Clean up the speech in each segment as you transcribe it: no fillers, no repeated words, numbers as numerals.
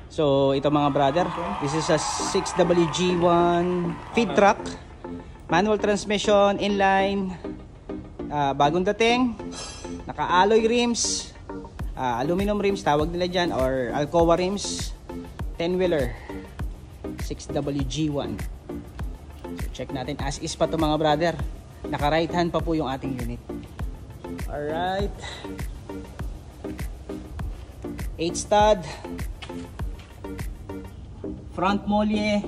So ito mga brother, this is a 6WG1 feed truck, manual transmission, inline, bagong dating, naka-alloy rims, aluminum rims tawag nila dyan, or Alcoa rims, 10-wheeler, 6WG1. So check natin, as is pa to mga brother, naka right hand pa po yung ating unit. Alright, 8 stud, front molye,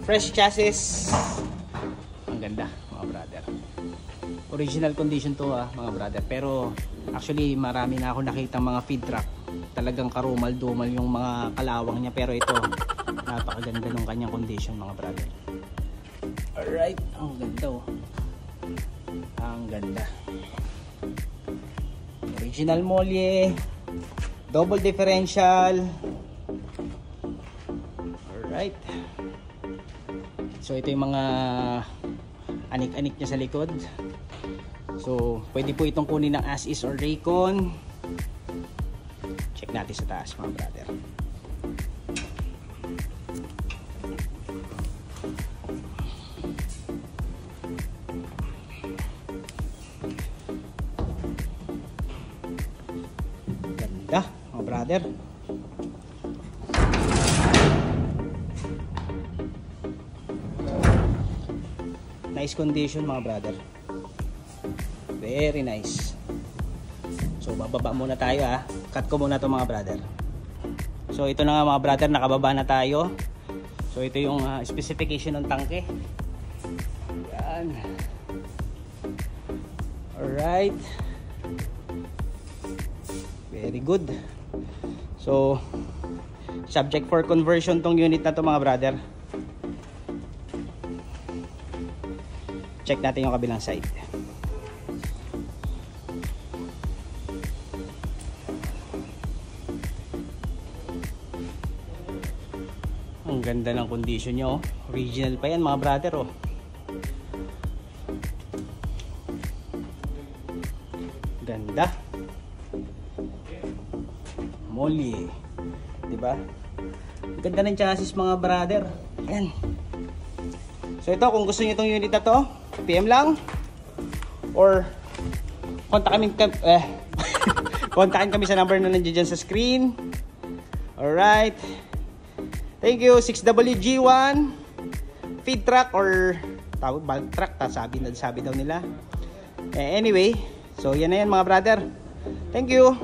fresh chassis. Ang ganda mga brother, original condition to mga brother. Pero actually marami na ako nakita mga feed truck, talagang karumal-dumal yung mga kalawang niya, pero ito napakaganda ng kanyang condition mga brother. Alright, ang ganda ang ganda, original molye, double differential. Alright, so ito yung mga anik-anik niya sa likod. So pwede po itong kunin ng as is or Raycon. Check natin sa taas mga brother. Ganda mga brother. Nice condition mga brother, very nice. So bababa muna tayo cut ko muna to mga brother. So ito na nga mga brother, nakababa na tayo. So ito yung specification ng tangke. Yan. Alright, very good. So subject for conversion tong unit na to mga brother. Check natin yung kabilang side. Ang ganda ng condition nyo. Original pa yan mga brother Ganda. Molly, diba? Ganda ng chassis mga brother. Yan. So ito, kung gusto niyo itong unit na to, PM lang or kontakin kami sa number na nandiyan sa screen. Alright, thank you. 6WG1 feed truck or tawag bulk truck, sabi daw nila. Anyway, so yan na yan mga brother. Thank you.